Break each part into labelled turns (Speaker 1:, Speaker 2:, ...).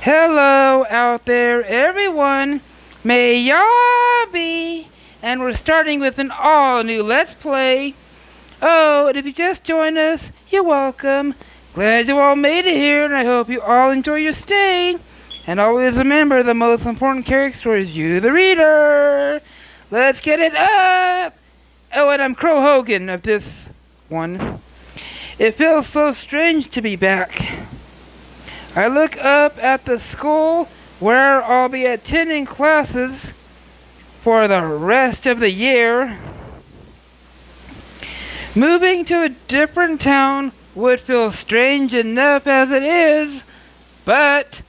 Speaker 1: Hello out there, everyone. May y'all be. And we're starting with an all new Let's Play. Oh, and if you just joined us, you're welcome. Glad you all made it here, and I hope you all enjoy your stay. And always remember, the most important character is you, the reader. Let's get it up. Oh, and I'm Crow Hogan of this one. It feels so strange to be back. I look up at the school where I'll be attending classes for the rest of the year. Moving to a different town would feel strange enough as it is, but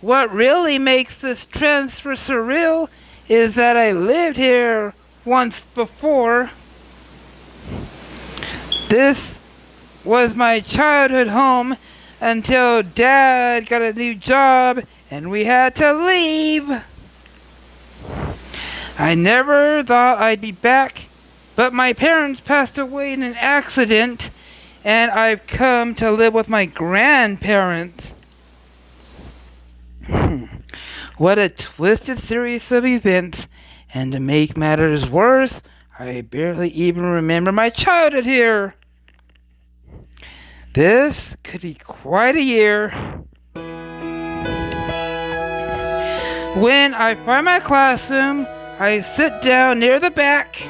Speaker 1: what really makes this transfer surreal is that I lived here once before. This was my childhood home until Dad got a new job and we had to leave. I never thought I'd be back, but my parents passed away in an accident and I've come to live with my grandparents. What a twisted series of events, and to make matters worse, I barely even remember my childhood here. This could be quite a year. When I find my classroom, I sit down near the back.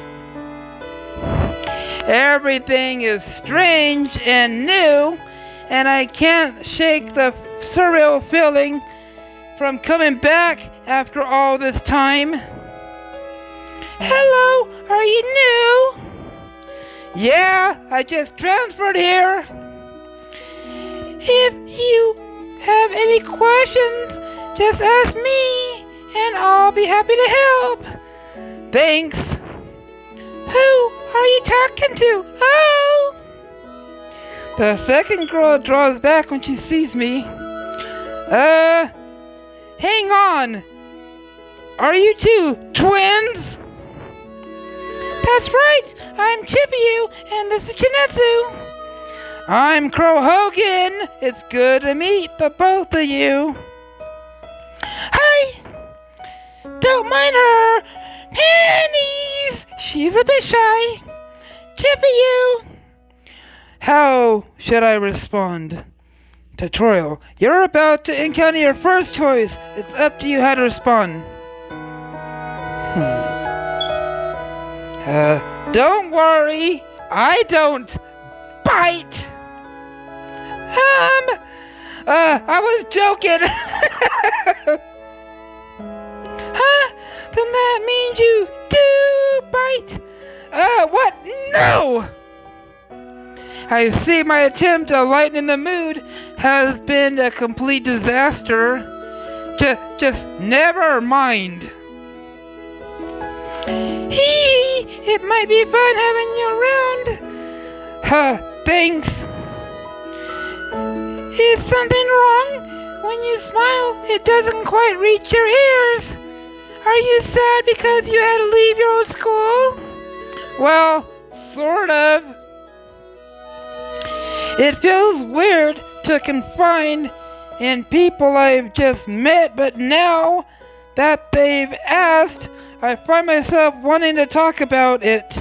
Speaker 1: Everything is strange and new, and I can't shake the surreal feeling from coming back after all this time. Hello, are you new? Yeah, I just transferred here. If you have any questions, just ask me, and I'll be happy to help. Thanks. Who are you talking to? Oh! The second girl draws back when she sees me. Hang on. Are you two twins? That's right. I'm Chibiu, and this is Chinetsu. I'm Crow Hogan. It's good to meet the both of you. Hi. Don't mind her. Pennies. She's a bit shy. Chibiu. How should I respond? Tutorial. You're about to encounter your first choice. It's up to you how to respond. Don't worry. I don't bite. I was joking. Huh? Then that means you do bite. What? No! I see my attempt to lighten the mood has been a complete disaster. Just never mind. It might be fun having you around. Thanks. Is something wrong? When you smile, it doesn't quite reach your ears. Are you sad because you had to leave your old school? Well, sort of. It feels weird to confide in people I've just met, but now that they've asked, I find myself wanting to talk about it.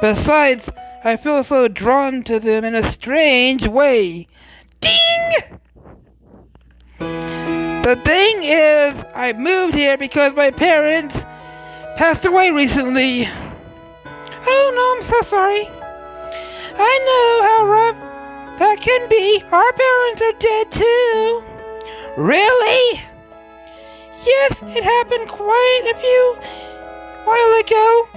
Speaker 1: Besides, I feel so drawn to them in a strange way. Ding! The thing is, I moved here because my parents passed away recently. Oh no, I'm so sorry. I know how rough that can be. Our parents are dead too. Really? Yes, it happened quite a few while ago.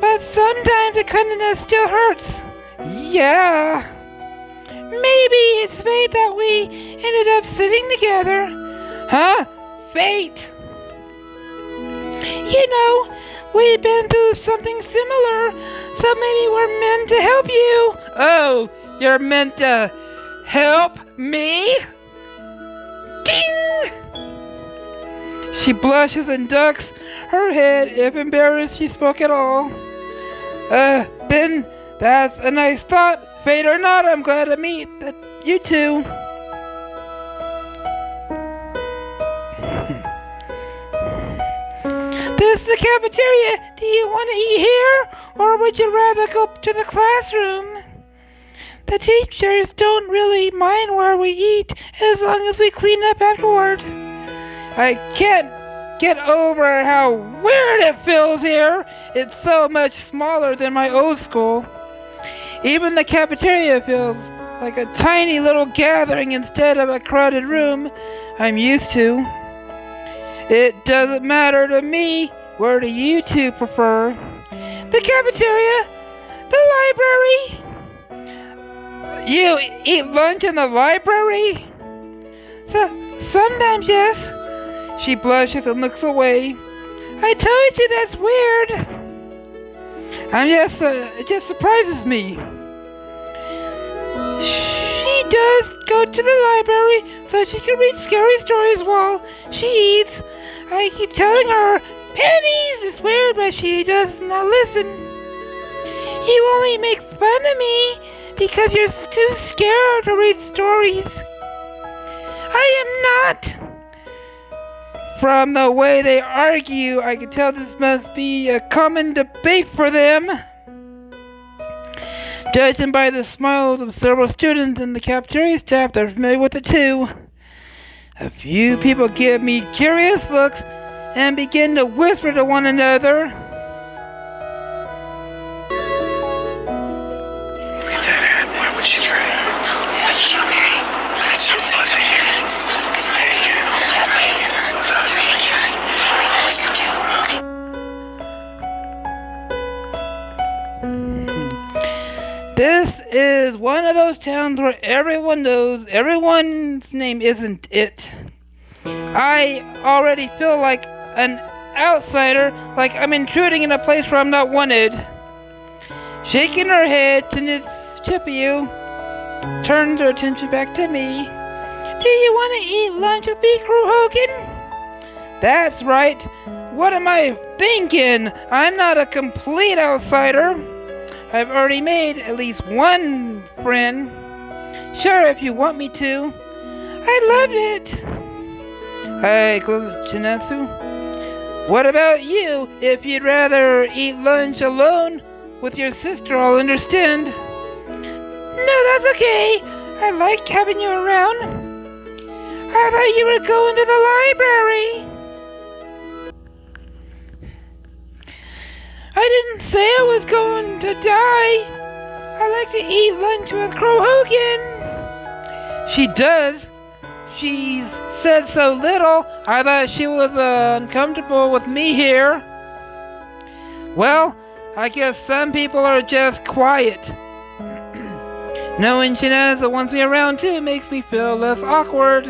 Speaker 1: But sometimes it kinda still hurts. Yeah. Maybe it's fate that we ended up sitting together. Huh? Fate? You know, we've been through something similar, so maybe we're meant to help you. Oh, you're meant to help me? Ding! She blushes and ducks her head. If embarrassed, she spoke at all. Then that's a nice thought. Fate or not, I'm glad to meet you two. This is the cafeteria. Do you want to eat here, or would you rather go to the classroom? The teachers don't really mind where we eat as long as we clean up afterward. I can't get over how weird it feels here. It's so much smaller than my old school. Even the cafeteria feels like a tiny little gathering instead of a crowded room I'm used to. It doesn't matter to me. Where do you two prefer? The cafeteria? The library? You eat lunch in the library? Sometimes, yes. She blushes and looks away. I told you that's weird. It just surprises me. She does go to the library so she can read scary stories while she eats. I keep telling her, Pennies is weird, but she does not listen. You only make fun of me because you're too scared to read stories. I am not. From the way they argue, I can tell this must be a common debate for them. Judging by the smiles of several students and the cafeteria staff, they're familiar with it too. A few people give me curious looks and begin to whisper to one another.
Speaker 2: Look at that head. Why would she try? That's so fuzzy. Take it.
Speaker 1: This is one of those towns where everyone knows everyone's name isn't it. I already feel like an outsider, like I'm intruding in a place where I'm not wanted. Shaking her head, Chippyu turns her attention back to me. Do you want to eat lunch with me, Crew Hogan? That's right. What am I thinking? I'm not a complete outsider. I've already made at least one friend. Sure, if you want me to. I loved it. Hey, Chinatsu. What about you? If you'd rather eat lunch alone with your sister, I'll understand. No, that's okay. I like having you around. I thought you were going to the library. I didn't say I was going to die. I like to eat lunch with Crow Hogan. She does. She's said so little, I thought she was uncomfortable with me here. Well, I guess some people are just quiet. Knowing Shinazza wants me around too makes me feel less awkward.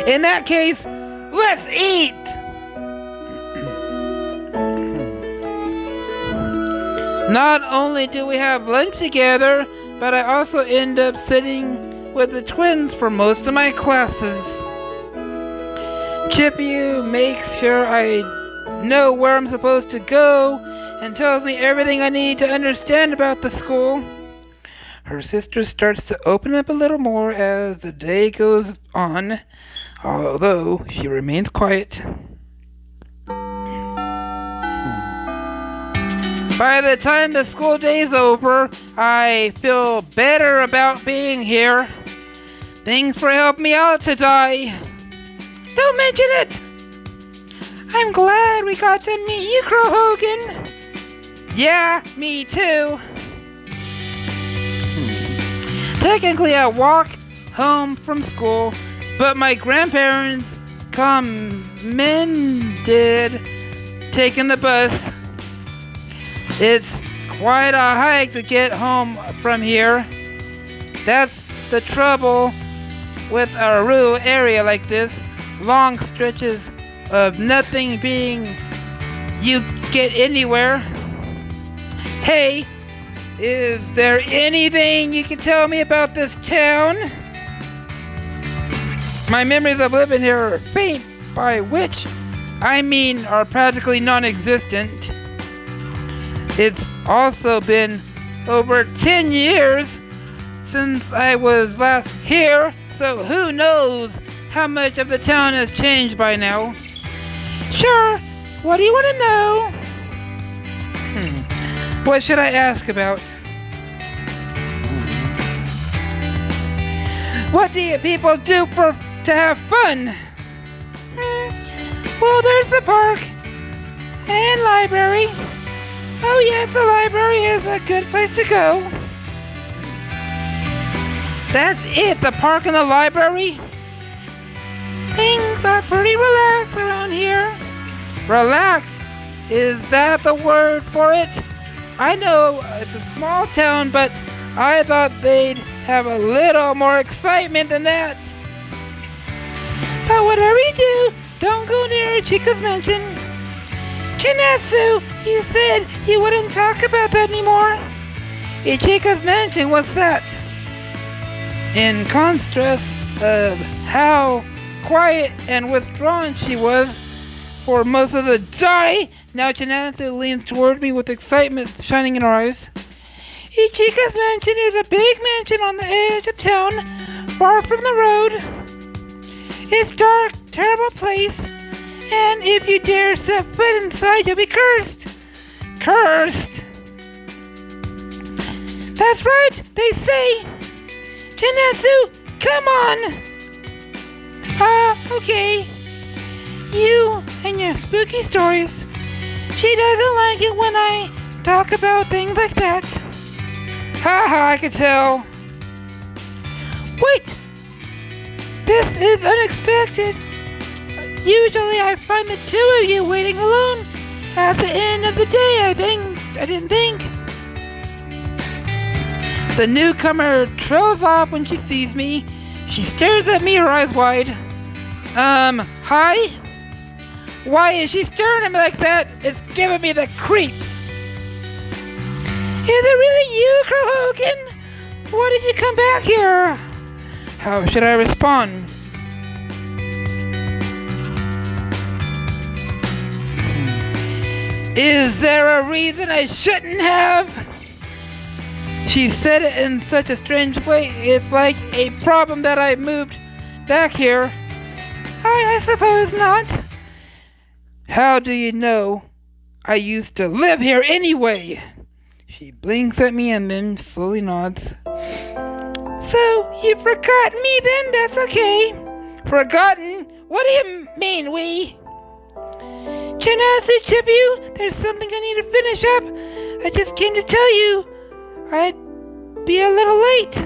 Speaker 1: In that case, let's eat! Not only do we have lunch together, but I also end up sitting with the twins for most of my classes. Chippyu makes sure I know where I'm supposed to go and tells me everything I need to understand about the school. Her sister starts to open up a little more as the day goes on, although she remains quiet. By the time the school day's over, I feel better about being here. Thanks for helping me out today. Don't mention it! I'm glad we got to meet you, Crow Hogan. Yeah, me too. Technically, I walk home from school, but my grandparents commended taking the bus. It's quite a hike to get home from here. That's the trouble with a rural area like this. Long stretches of nothing being you get anywhere. Hey, is there anything you can tell me about this town? My memories of living here are faint, by which I mean are practically non-existent. It's also been over 10 years since I was last here, so who knows how much of the town has changed by now. Sure, What do you want to know? What should I ask about? What do you people do to have fun? Well, there's the park and library. Oh yes, the library is a good place to go. That's it, the park and the library? Things are pretty relaxed around here. Relaxed? Is that the word for it? I know it's a small town, but I thought they'd have a little more excitement than that. But whatever you do, don't go near Chica's mansion. Chinatsu, you said you wouldn't talk about that anymore. Ichika's mansion, what's that? In contrast of how quiet and withdrawn she was for most of the day, now Chinatsu leans toward me with excitement shining in her eyes. Ichika's mansion is a big mansion on the edge of town, far from the road. It's a dark, terrible place, and if you dare set foot inside, you'll be cursed. Cursed? That's right, they say. Chinatsu, come on! Okay. You and your spooky stories. She doesn't like it when I talk about things like that. Haha, I could tell. Wait! This is unexpected. Usually I find the two of you waiting alone at the end of the day, I didn't think. The newcomer trails off when she sees me. She stares at me, her eyes wide. Hi? Why is she staring at me like that? It's giving me the creeps. Is it really you, Crow Hogan? Why did you come back here? How should I respond? Is there a reason I shouldn't have? She said it in such a strange way. It's like a problem that I moved back here. I suppose not. How do you know? I used to live here anyway. She blinks at me and then slowly nods. So, you forgot me then? That's okay. Forgotten? What do you mean, we? Chinatsu Chibiu, there's something I need to finish up. I just came to tell you I'd be a little late.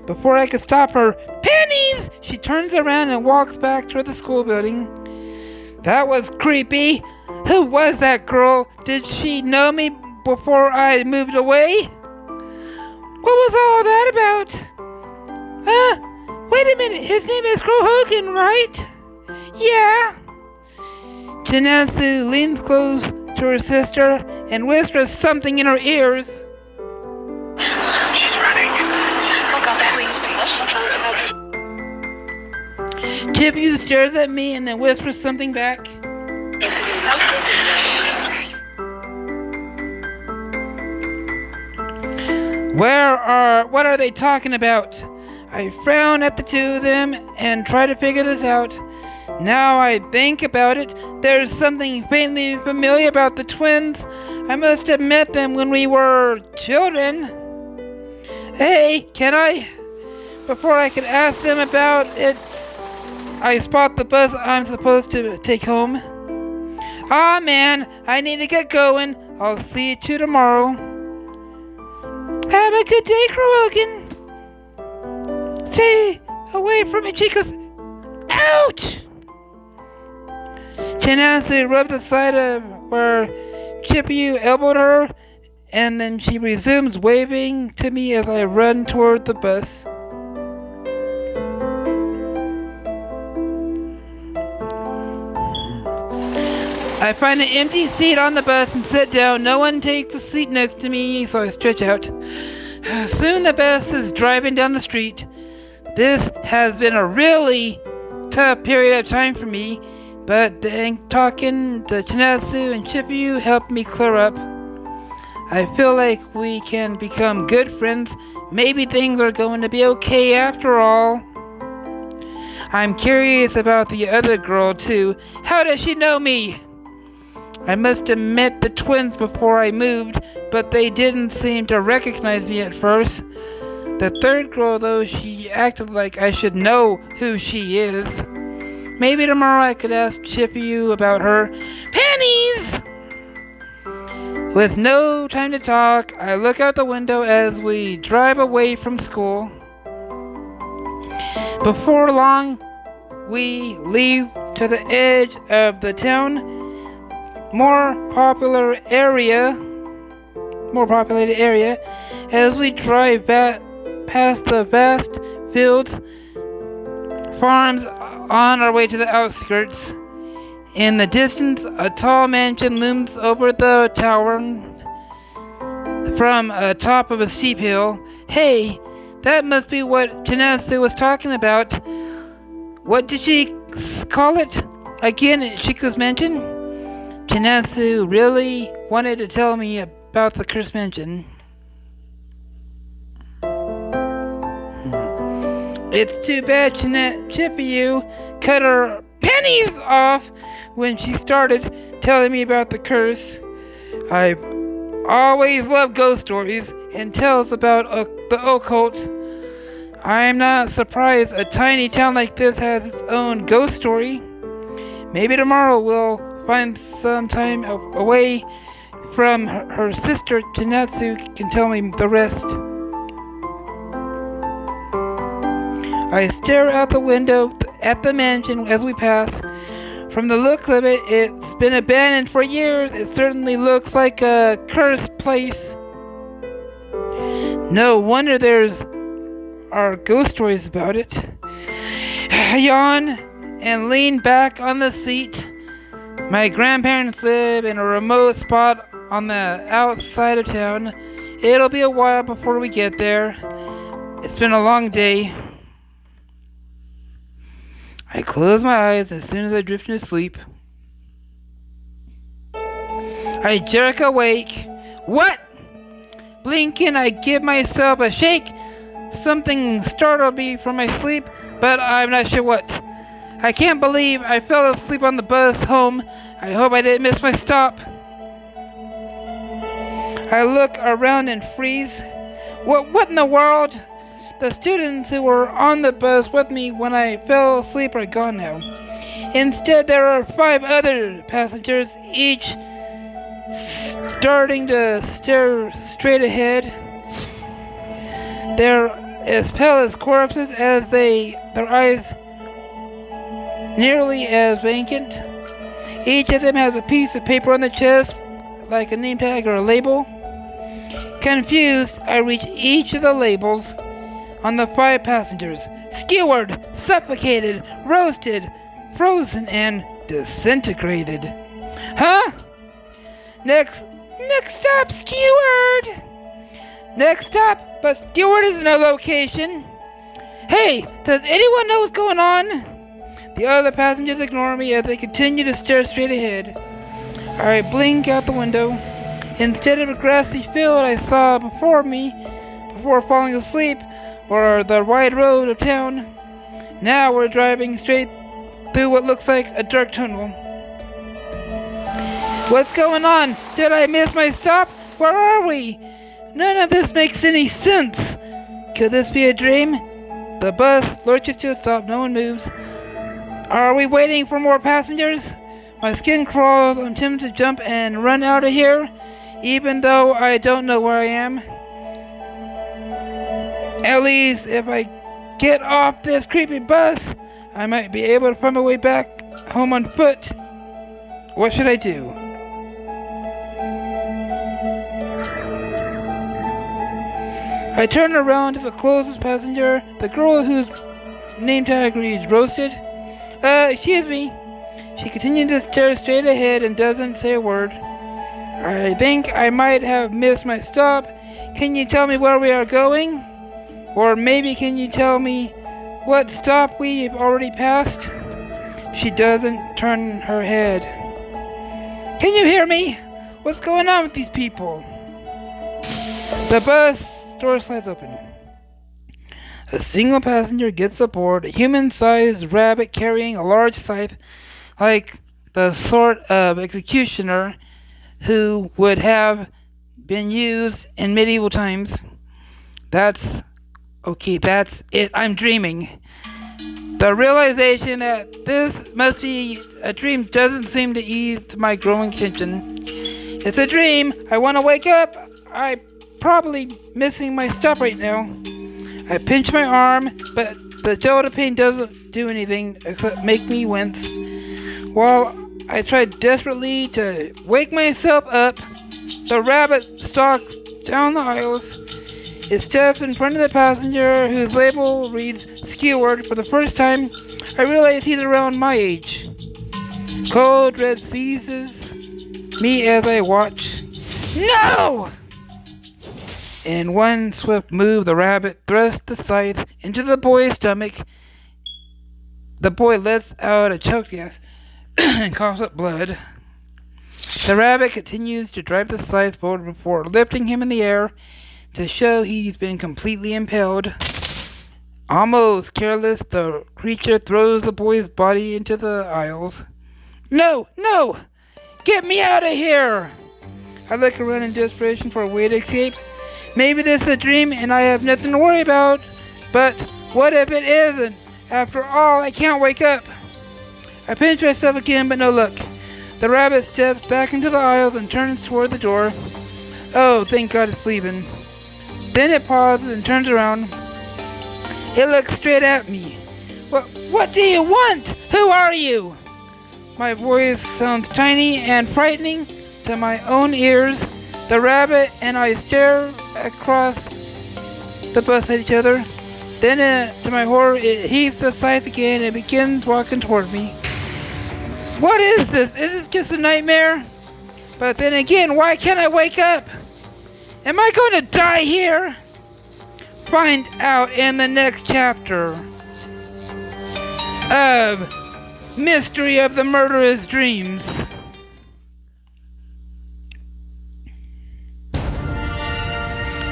Speaker 1: Before I could stop her, pennies! She turns around and walks back toward the school building. That was creepy. Who was that girl? Did she know me before I moved away? What was all that about? Wait a minute. His name is Crow Hogan, right? Yeah. Chinatsu leans close to her sister and whispers something in her ears.
Speaker 2: She's running.
Speaker 1: Chibiu stares at me and then whispers something back. What are they talking about? I frown at the two of them and try to figure this out. Now I think about it, there's something faintly familiar about the twins. I must have met them when we were children. Hey, can I? Before I could ask them about it, I spot the bus I'm supposed to take home. Aw man, I need to get going. I'll see you two tomorrow. Have a good day, Crow Hogan. Stay away from me, Chico's. Ouch! Chinatsu rubs the side of where Chibiu elbowed her, and then she resumes waving to me as I run toward the bus. I find an empty seat on the bus and sit down. No one takes the seat next to me, so I stretch out. Soon the bus is driving down the street. This has been a really tough period of time for me, but talking to Chinatsu and Chibiu helped me clear up. I feel like we can become good friends. Maybe things are going to be okay after all. I'm curious about the other girl too. How does she know me? I must have met the twins before I moved, but they didn't seem to recognize me at first. The third girl, though, she acted like I should know who she is. Maybe tomorrow I could ask Chippy about her. Pennies! With no time to talk, I look out the window as we drive away from school. Before long, we leave to the edge of the town, more populated area. As we drive past the vast fields, farms on our way to the outskirts. In the distance, a tall mansion looms over the tower from atop of a steep hill. Hey, that must be what Janessa was talking about. What did she call it? Again, Chico's mansion? Janessa really wanted to tell me about the cursed mansion. It's too bad Chippy cut her pennies off when she started telling me about the curse. I've always loved ghost stories and tales about the occult. I'm not surprised a tiny town like this has its own ghost story. Maybe tomorrow we'll find some time away from her sister. Janatsu can tell me the rest. I stare out the window at the mansion as we pass. From the look of it, it's been abandoned for years. It certainly looks like a cursed place. No wonder are ghost stories about it. I yawn and lean back on the seat. My grandparents live in a remote spot on the outside of town. It'll be a while before we get there. It's been a long day. I close my eyes as soon as I drift into sleep. I jerk awake. What? Blinking, I give myself a shake. Something startled me from my sleep, but I'm not sure what. I can't believe I fell asleep on the bus home. I hope I didn't miss my stop. I look around and freeze. What in the world? The students who were on the bus with me when I fell asleep are gone now. Instead, there are 5 other passengers, each starting to stare straight ahead. They're as pale as corpses, as their eyes nearly as vacant. Each of them has a piece of paper on the chest, like a name tag or a label. Confused, I reach each of the labels on the 5 passengers. Skewered, suffocated, roasted, frozen, and disintegrated. Huh? Next stop, skewered! Next stop, but skewered is no location. Hey, does anyone know what's going on? The other passengers ignore me as they continue to stare straight ahead. I blink out the window. Instead of a grassy field I saw before me before falling asleep, or the wide road of town, now we're driving straight through what looks like a dark tunnel. What's going on? Did I miss my stop? Where are we? None of this makes any sense. Could this be a dream? The bus lurches to a stop. No one moves. Are we waiting for more passengers? My skin crawls. I'm tempted to jump and run out of here, even though I don't know where I am. At least if I get off this creepy bus, I might be able to find my way back home on foot. What should I do? I turn around to the closest passenger, the girl whose name tag reads Roasted. Excuse me. She continues to stare straight ahead and doesn't say a word. I think I might have missed my stop. Can you tell me where we are going? Or maybe can you tell me what stop we've already passed? She doesn't turn her head. Can you hear me? What's going on with these people? The bus door slides open. A single passenger gets aboard, a human-sized rabbit carrying a large scythe, like the sort of executioner who would have been used in medieval times. That's okay, that's it. I'm dreaming. The realization that this must be a dream doesn't seem to ease my growing tension. It's a dream. I want to wake up. I'm probably missing my stuff right now. I pinch my arm, but the gel pain doesn't do anything except make me wince. While I try desperately to wake myself up, the rabbit stalks down the aisles. It steps in front of the passenger whose label reads Skewered. For the first time, I realize he's around my age. Cold dread seizes me as I watch. No! In one swift move, the rabbit thrusts the scythe into the boy's stomach. The boy lets out a choke gas and coughs up blood. The rabbit continues to drive the scythe forward before lifting him in the air to show he's been completely impaled. Almost careless, the creature throws the boy's body into the aisles. No! No! Get me out of here! I look around in desperation for a way to escape. Maybe this is a dream and I have nothing to worry about. But what if it isn't? After all, I can't wake up. I pinch myself again, but no luck. The rabbit steps back into the aisles and turns toward the door. Oh, thank God it's leaving. Then it pauses and turns around. It looks straight at me. What do you want? Who are you? My voice sounds tiny and frightening to my own ears. The rabbit and I stare across the bus at each other. Then, to my horror, it heaves the scythe again and begins walking toward me. What is this? Is this just a nightmare? But then again, why can't I wake up? Am I going to die here? Find out in the next chapter of Mystery of the Murderous Dreams.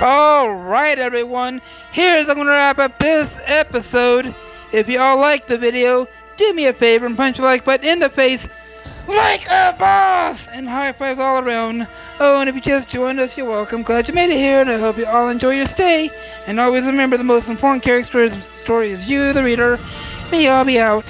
Speaker 1: Alright everyone, I'm going to wrap up this episode. If you all liked the video, do me a favor and punch the like button in the face like a boss! And high fives all around. Oh, and if you just joined us, you're welcome. Glad you made it here, and I hope you all enjoy your stay. And always remember, the most important character story is you, the reader. Me, I'll be out.